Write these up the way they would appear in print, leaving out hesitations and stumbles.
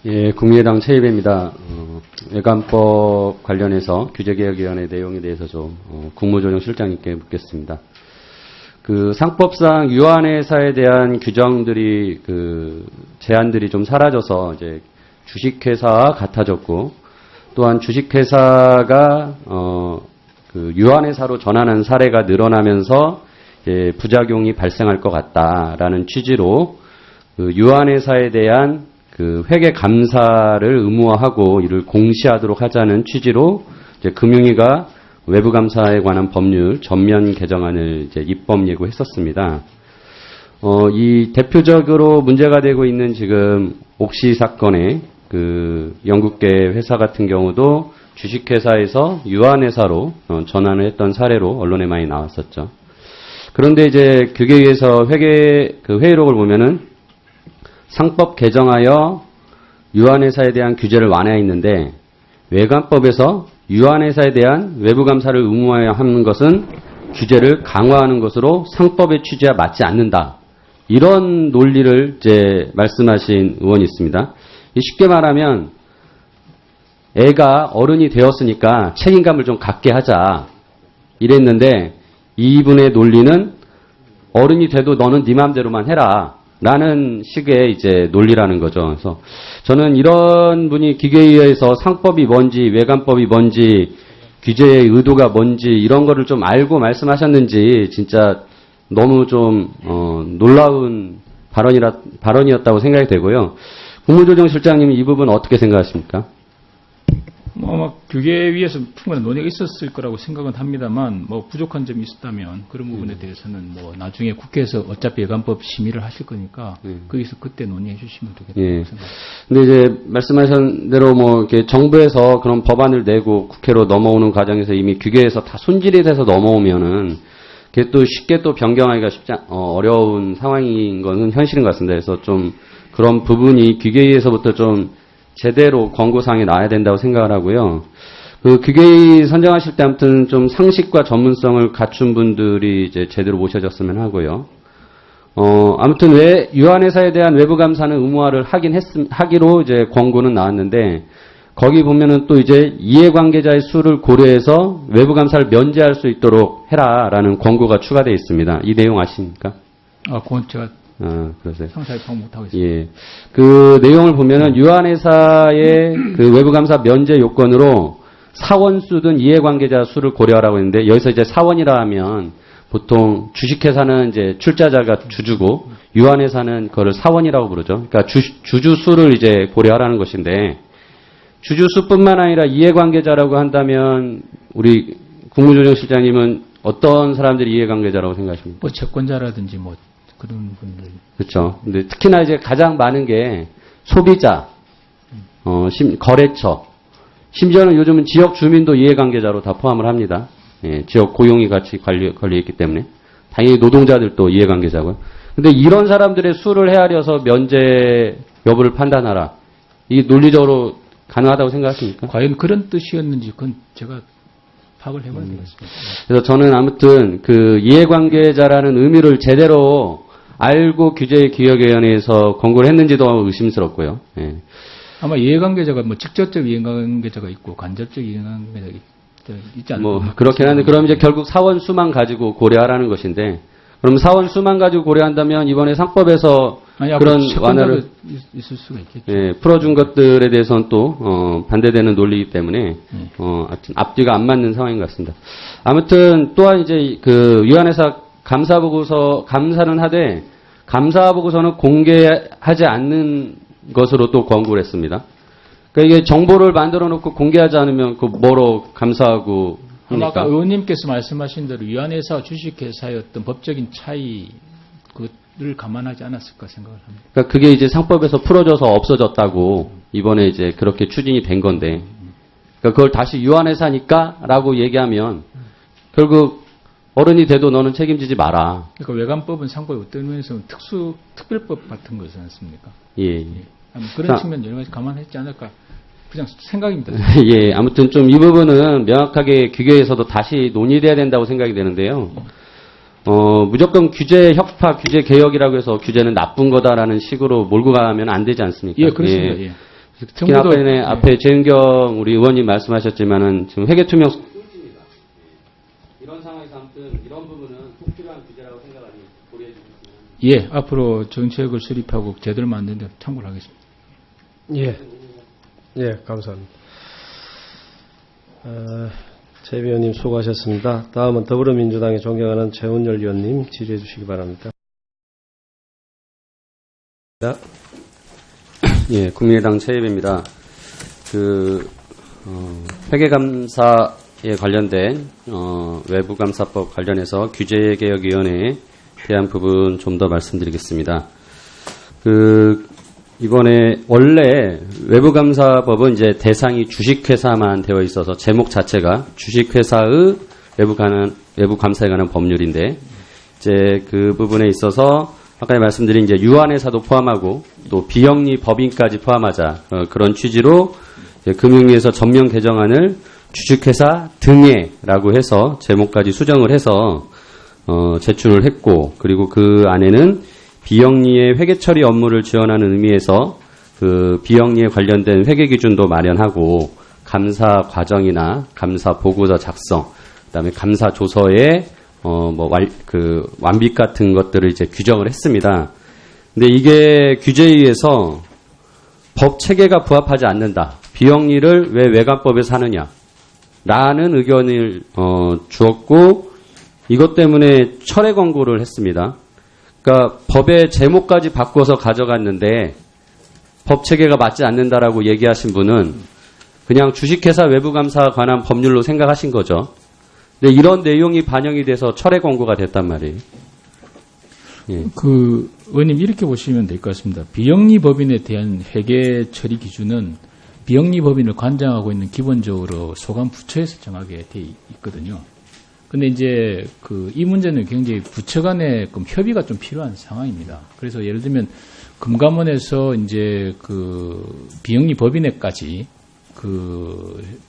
예, 국민의당 최입입니다. 외관법 관련해서 규제개혁위원회 내용에 대해서 좀 국무조정실장님께 묻겠습니다. 그 상법상 유한회사에 대한 규정들이 제한들이 좀 사라져서 이제 주식회사와 같아졌고, 또한 주식회사가 유한회사로 전환한 사례가 늘어나면서 부작용이 발생할 것 같다라는 취지로 유한회사에 대한 회계 감사를 의무화하고 이를 공시하도록 하자는 취지로 이제 금융위가 외부 감사에 관한 법률 전면 개정안을 이제 입법 예고했었습니다. 이 대표적으로 문제가 되고 있는 지금 옥시 사건의 영국계 회사 같은 경우도 주식회사에서 유한회사로 전환을 했던 사례로 언론에 많이 나왔었죠. 그런데 이제 규계위에서 회의록을 보면은 상법 개정하여 유한회사에 대한 규제를 완화했는데 외관법에서 유한회사에 대한 외부 감사를 의무화하는 것은 규제를 강화하는 것으로 상법의 취지와 맞지 않는다. 이런 논리를 이제 말씀하신 의원이 있습니다. 쉽게 말하면 애가 어른이 되었으니까 책임감을 좀 갖게 하자 이랬는데 이분의 논리는 어른이 돼도 너는 네 맘대로만 해라. 라는 식의 이제 논리라는 거죠. 그래서 저는 이런 분이 기계위에서 상법이 뭔지, 외관법이 뭔지, 규제의 의도가 뭔지 이런 거를 좀 알고 말씀하셨는지 진짜 너무 좀 놀라운 발언이었다고 생각이 되고요. 국무조정실장님 이 부분 어떻게 생각하십니까? 아마 규계위에서 충분한 논의가 있었을 거라고 생각은 합니다만, 부족한 점이 있었다면 그런 부분에 대해서는 나중에 국회에서 어차피 외관법 심의를 하실 거니까 거기서 그때 논의해 주시면 되겠다고 생각합니다. 근데 이제 말씀하신 대로 이렇게 정부에서 그런 법안을 내고 국회로 넘어오는 과정에서 이미 규계에서 다 손질이 돼서 넘어오면은 그게 또 쉽게 또 변경하기가 어려운 상황인 것은 현실인 것 같습니다. 그래서 좀 그런 부분이 규계위에서부터 좀 제대로 권고사항이 나와야 된다고 생각을 하고요. 규계위 선정하실 때 아무튼 좀 상식과 전문성을 갖춘 분들이 이제 제대로 모셔졌으면 하고요. 아무튼 왜 유한회사에 대한 외부 감사는 의무화를 하기로 이제 권고는 나왔는데 거기 보면은 또 이제 이해관계자의 수를 고려해서 외부 감사를 면제할 수 있도록 해라라는 권고가 추가되어 있습니다. 이 내용 아십니까? 그건 제가 그러세요. 상세히 파악 못하고 있습니다. 예. 그 내용을 보면은 유한회사의 외부 감사 면제 요건으로 사원수든 이해관계자 수를 고려하라고 했는데 여기서 이제 사원이라 하면 보통 주식회사는 이제 출자자가 주주고 유한회사는 그거를 사원이라고 부르죠. 그러니까 주주 수를 이제 고려하라는 것인데 주주 수뿐만 아니라 이해관계자라고 한다면 우리 국무조정실장님은 어떤 사람들이 이해관계자라고 생각하십니까? 채권자라든지 그런 분들. 그렇죠. 근데 특히나 이제 가장 많은 게 소비자, 거래처, 심지어는 요즘은 지역 주민도 이해관계자로 다 포함을 합니다. 예, 지역 고용이 같이 걸려있기 때문에. 당연히 노동자들도 이해관계자고요. 근데 이런 사람들의 수를 헤아려서 면제 여부를 판단하라. 이게 논리적으로 가능하다고 생각하십니까? 과연 그런 뜻이었는지 그건 제가 파악을 해봐야 되겠습니다. 그래서 저는 아무튼 이해관계자라는 의미를 제대로 알고 규제개혁위원회에서 권고를 했는지도 의심스럽고요. 예. 아마 이해관계자가 직접적 이해관계자가 있고 간접적 이해관계자가 있지 않을까. 그렇긴 한데 그럼 이제 결국 사원 수만 가지고 고려하라는 것인데 그럼 사원 수만 가지고 고려한다면 이번에 상법에서 그런 완화를 있을 수가 있겠죠. 예, 풀어준 것들에 대해서는 또 반대되는 논리이기 때문에 앞뒤가 안 맞는 상황인 것 같습니다. 아무튼 또한 이제 유한회사 감사는 하되 감사보고서는 공개하지 않는 것으로 또 권고를 했습니다. 그러니까 이게 정보를 만들어 놓고 공개하지 않으면 뭐로 감사하고 합니까? 아까 의원님께서 말씀하신 대로 유한회사와 주식회사의 어떤 법적인 차이 를 감안하지 않았을까 생각을 합니다. 그러니까 그게 이제 상법에서 풀어져서 없어졌다고 이번에 이제 그렇게 추진이 된 건데, 그러니까 그걸 다시 유한회사니까라고 얘기하면 결국 어른이 돼도 너는 책임지지 마라. 그러니까 외관법은 상법이 어떤 면에서는 특별법 같은 거지 않습니까? 예. 그런 측면 여러 가지 감안했지 않을까. 그냥 생각입니다. 예. 아무튼 좀 이 부분은 명확하게 규계에서도 다시 논의돼야 된다고 생각이 되는데요. 무조건 규제 혁파, 규제 개혁이라고 해서 규제는 나쁜 거다라는 식으로 몰고 가면 안 되지 않습니까? 예, 그렇습니다. 예. 특히 아까 전에 앞에 재은경 우리 의원님 말씀하셨지만은 지금 회계 투명 꿀팁니다. 이런 상황에서 아무튼 이런 부분은 꼭 필요한 규제라고 생각하니 고려해 주셨으면. 예, 앞으로 정책을 수립하고 제대로 만드는 데 참고를 하겠습니다. 예. 예, 감사합니다. 제 위원님 수고하셨습니다. 다음은 더불어민주당의 존경하는 최은열 위원님 질의해 주시기 바랍니다. 예, 국민의당 최입입니다. 회계감사에 관련된, 외부감사법 관련해서 규제개혁위원회에 대한 부분 좀 더 말씀드리겠습니다. 이번에 원래 외부감사법은 이제 대상이 주식회사만 되어 있어서 제목 자체가 주식회사의 외부감사에 관한 법률인데, 이제 그 부분에 있어서 아까 말씀드린 이제 유한회사도 포함하고 또 비영리 법인까지 포함하자 그런 취지로 금융위에서 전면 개정안을 주식회사 등에라고 해서 제목까지 수정을 해서 제출을 했고, 그리고 그 안에는 비영리의 회계 처리 업무를 지원하는 의미에서 그 비영리에 관련된 회계 기준도 마련하고 감사 과정이나 감사 보고서 작성, 그다음에 감사 조서의 완빗 같은 것들을 이제 규정을 했습니다. 근데 이게 규제에 의해서 법 체계가 부합하지 않는다. 비영리를 왜 외관법에서 하느냐? 라는 의견을 주었고, 이것 때문에 철회 권고를 했습니다. 그러니까 법의 제목까지 바꿔서 가져갔는데 법 체계가 맞지 않는다라고 얘기하신 분은 그냥 주식회사 외부감사에 관한 법률로 생각하신 거죠. 근데 이런 내용이 반영이 돼서 철회 권고가 됐단 말이에요. 예. 의원님 이렇게 보시면 될 것 같습니다. 비영리 법인에 대한 회계 처리 기준은 비영리 법인을 관장하고 있는 기본적으로 소관 부처에서 정하게 돼 있거든요. 근데 이제 이 문제는 굉장히 부처 간의 협의가 좀 필요한 상황입니다. 그래서 예를 들면 금감원에서 이제 비영리 법인에까지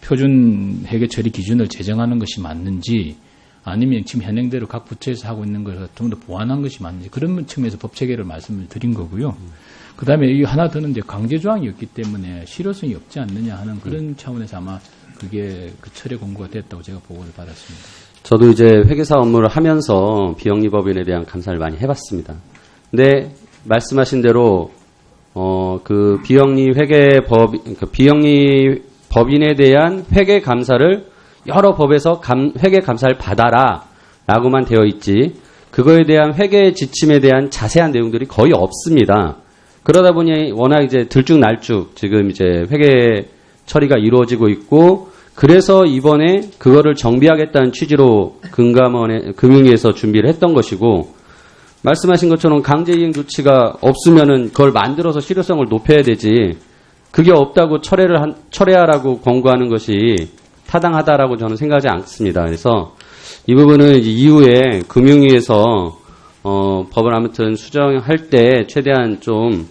표준 회계 처리 기준을 제정하는 것이 맞는지, 아니면 지금 현행대로 각 부처에서 하고 있는 것을 좀 더 보완한 것이 맞는지, 그런 측면에서 법 체계를 말씀을 드린 거고요. 그 다음에 이 하나 더는 이제 강제 조항이 없기 때문에 실효성이 없지 않느냐 하는 그런 차원에서 아마 그게 철회 권고가 됐다고 제가 보고를 받았습니다. 저도 이제 회계사 업무를 하면서 비영리 법인에 대한 감사를 많이 해봤습니다. 근데 말씀하신 대로 비영리 비영리 법인에 대한 회계 감사를 여러 법에서 회계 감사를 받아라라고만 되어 있지, 그거에 대한 회계 지침에 대한 자세한 내용들이 거의 없습니다. 그러다 보니 워낙 이제 들쭉날쭉 지금 이제 회계 처리가 이루어지고 있고, 그래서 이번에 그거를 정비하겠다는 취지로 금융위에서 준비를 했던 것이고, 말씀하신 것처럼 강제이행 조치가 없으면은 그걸 만들어서 실효성을 높여야 되지, 그게 없다고 철회하라고 권고하는 것이 타당하다라고 저는 생각하지 않습니다. 그래서 이 부분은 이후에 금융위에서 법을 아무튼 수정할 때 최대한 좀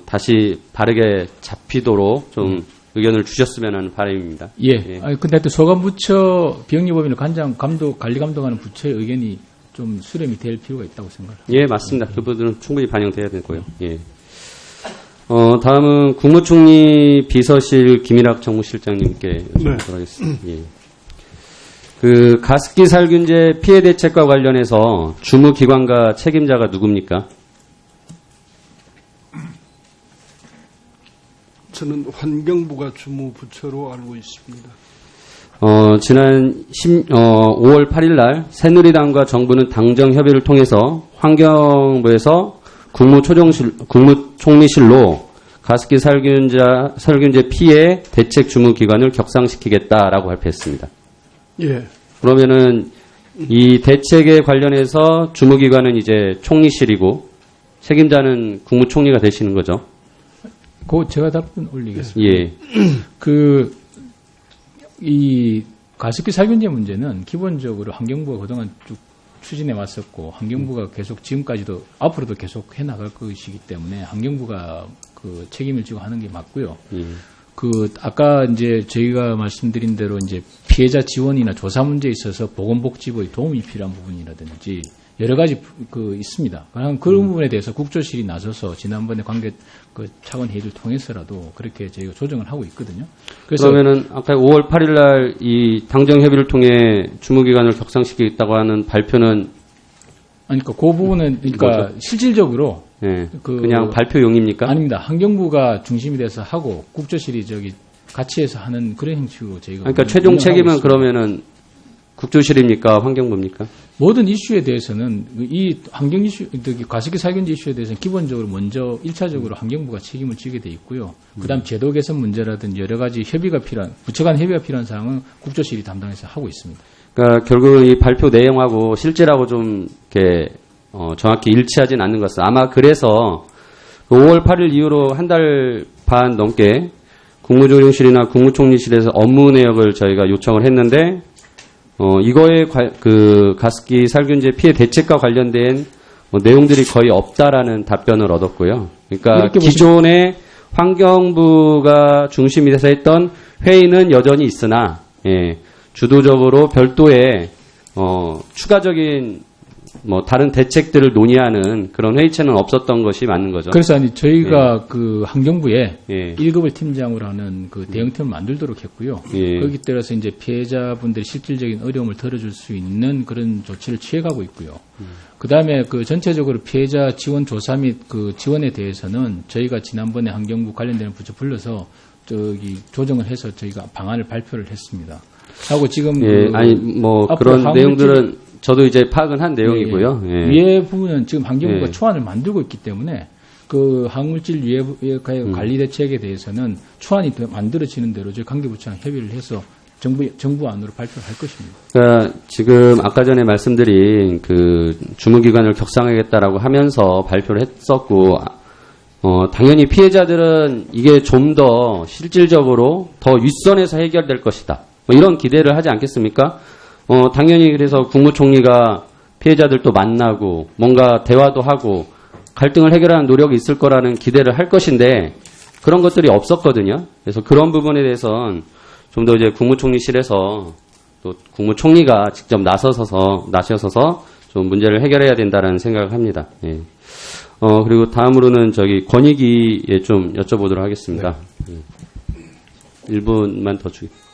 다시 바르게 잡히도록 좀 의견을 주셨으면 하는 바람입니다. 예. 예. 근데 또 소관부처 비영리법인을 관리 감독하는 부처의 의견이 좀 수렴이 될 필요가 있다고 생각합니다. 예, 맞습니다. 그 부분은 충분히 반영돼야 되고요. 예. 다음은 국무총리 비서실 김일학 정무실장님께 여쭤보도록 하겠습니다. 예. 가습기 살균제 피해 대책과 관련해서 주무기관과 책임자가 누굽니까? 저는 환경부가 주무부처로 알고 있습니다. 지난 5월 8일 날 새누리당과 정부는 당정 협의를 통해서 환경부에서 국무총리실로 가습기 살균제 피해 대책 주무기관을 격상시키겠다라고 발표했습니다. 예. 그러면은 이 대책에 관련해서 주무기관은 이제 총리실이고 책임자는 국무총리가 되시는 거죠? 제가 답변 올리겠습니다. 예. 이 가습기 살균제 문제는 기본적으로 환경부가 그동안 쭉 추진해 왔었고, 환경부가 계속 지금까지도 앞으로도 계속 해 나갈 것이기 때문에 환경부가 책임을 지고 하는 게 맞고요. 아까 이제 저희가 말씀드린 대로 이제 피해자 지원이나 조사 문제에 있어서 보건복지부의 도움이 필요한 부분이라든지 여러 가지 있습니다. 그런 부분에 대해서 국조실이 나서서 지난번에 관계 차관 회의를 통해서라도 그렇게 저희가 조정을 하고 있거든요. 그래서 그러면은 아까 5월 8일 날 이 당정 협의를 통해 주무기관을 격상시키겠다고 하는 발표는 그러니까 그 부분은 그러니까 실질적으로 예, 그냥 발표용입니까? 아닙니다. 환경부가 중심이 돼서 하고 국조실이 같이 해서 하는 그런 형식으로 저희가 그러니까 최종 운영하고 책임은 있습니다. 그러면은 국조실입니까? 환경부입니까? 모든 이슈에 대해서는 이 환경 이슈, 가습기 살균제 이슈에 대해서는 기본적으로 먼저 1차적으로 환경부가 책임을 지게 돼 있고요. 그다음 제도 개선 문제라든지 여러 가지 부처 간 협의가 필요한 사항은 국조실이 담당해서 하고 있습니다. 그러니까 결국은 이 발표 내용하고 실질하고 좀 이렇게 정확히 일치하진 않는 것은 아마 그래서 5월 8일 이후로 한 달 반 넘게 국무조정실이나 국무총리실에서 업무 내역을 저희가 요청을 했는데 이거에 가습기 살균제 피해 대책과 관련된 내용들이 거의 없다라는 답변을 얻었고요. 그러니까 기존에 환경부가 중심이 돼서 했던 회의는 여전히 있으나 주도적으로 별도의 추가적인 다른 대책들을 논의하는 그런 회의체는 없었던 것이 맞는 거죠. 그래서 저희가 환경부에 예. 1급을 팀장으로 하는 대응팀을 만들도록 했고요. 예. 거기 따라서 이제 피해자분들이 실질적인 어려움을 덜어줄 수 있는 그런 조치를 취해가고 있고요. 그다음에 전체적으로 피해자 지원 조사 및 지원에 대해서는 저희가 지난번에 환경부 관련되는 부처 불러서 조정을 해서 저희가 방안을 발표를 했습니다. 하고 지금 그런 내용들은 저도 이제 파악은 한 내용이고요. 예. 위에 부분은 지금 환경부가 초안을 만들고 있기 때문에 화학물질 위해 관리 대책에 대해서는 초안이 만들어지는 대로 저희 관계부처랑 협의를 해서 정부 안으로 발표를 할 것입니다. 그러니까 지금 아까 전에 말씀드린 주무기관을 격상하겠다라고 하면서 발표를 했었고, 당연히 피해자들은 이게 좀 더 실질적으로 더 윗선에서 해결될 것이다. 이런 기대를 하지 않겠습니까? 당연히 그래서 국무총리가 피해자들도 만나고 뭔가 대화도 하고 갈등을 해결하는 노력이 있을 거라는 기대를 할 것인데 그런 것들이 없었거든요. 그래서 그런 부분에 대해서는 좀 더 이제 국무총리실에서 또 국무총리가 직접 나서서 좀 문제를 해결해야 된다는 생각을 합니다. 예. 그리고 다음으로는 권익위에 좀 여쭤보도록 하겠습니다. 네. 1분만 더 주겠습니다.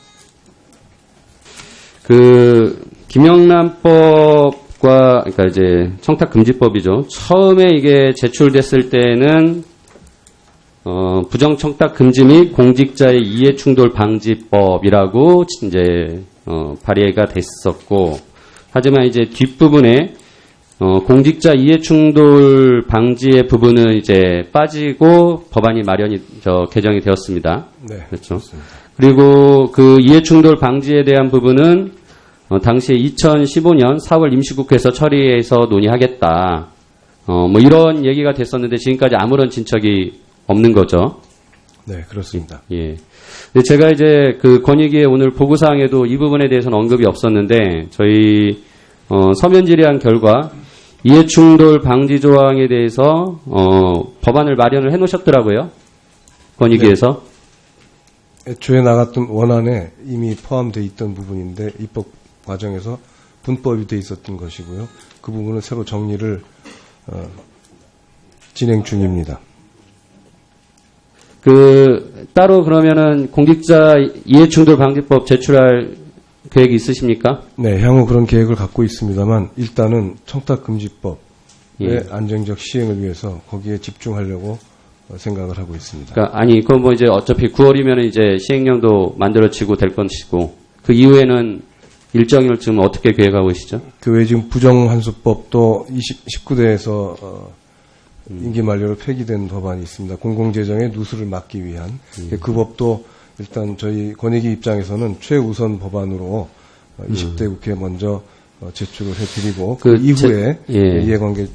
김영란법과, 그러니까 이제 청탁금지법이죠. 처음에 이게 제출됐을 때는, 부정청탁금지 및 공직자의 이해충돌 방지법이라고 이제, 발의가 됐었고, 하지만 이제 뒷부분에, 공직자 이해충돌 방지의 부분은 이제 빠지고 법안이 개정이 되었습니다. 네. 그렇죠. 좋습니다. 그리고 이해충돌 방지에 대한 부분은 당시에 2015년 4월 임시국회에서 처리해서 논의하겠다. 이런 얘기가 됐었는데 지금까지 아무런 진척이 없는 거죠. 네, 그렇습니다. 예. 근데 제가 이제 권익위의 오늘 보고사항에도 이 부분에 대해서는 언급이 없었는데 저희 서면 질의한 결과 이해충돌 방지 조항에 대해서 법안을 마련을 해놓으셨더라고요. 권익위에서. 네. 애초에 나갔던 원안에 이미 포함되어 있던 부분인데 입법 과정에서 분법이 돼 있었던 것이고요. 그 부분은 새로 정리를 진행 중입니다. 따로 그러면은 공직자 이해충돌 방지법 제출할 계획이 있으십니까? 네, 향후 그런 계획을 갖고 있습니다만 일단은 청탁금지법의 안정적 시행을 위해서 거기에 집중하려고 생각을 하고 있습니다. 그러니까 그건 이제 어차피 9월이면 이제 시행령도 만들어지고 될 것이고 그 이후에는 일정을 지금 어떻게 계획하고 계시죠? 그 외에 지금 부정환수법도 19대에서 임기 만료로 폐기된 법안이 있습니다. 공공재정의 누수를 막기 위한 그 법도 일단 저희 권익위 입장에서는 최우선 법안으로 20대 국회에 먼저 제출을 해드리고 그 이후에 이해관계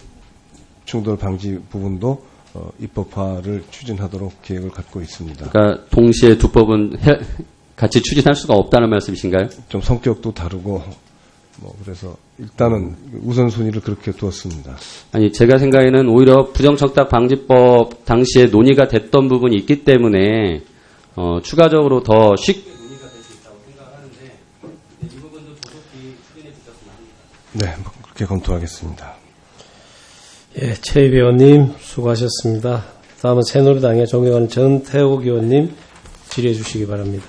충돌 방지 부분도 입법화를 추진하도록 계획을 갖고 있습니다. 그러니까 동시에 두 법은 같이 추진할 수가 없다는 말씀이신가요? 좀 성격도 다르고 그래서 일단은 우선순위를 그렇게 두었습니다. 제가 생각에는 오히려 부정청탁 방지법 당시에 논의가 됐던 부분이 있기 때문에 추가적으로 더 쉽게 논의가 될 수 있다고 생각하는데 이 부분도 조속히 추진해 주셨으면 합니다. 네, 그렇게 검토하겠습니다. 예, 최희배 의원님 수고하셨습니다. 다음은 새누리당의 존경하는 전태욱 의원님 질의해 주시기 바랍니다.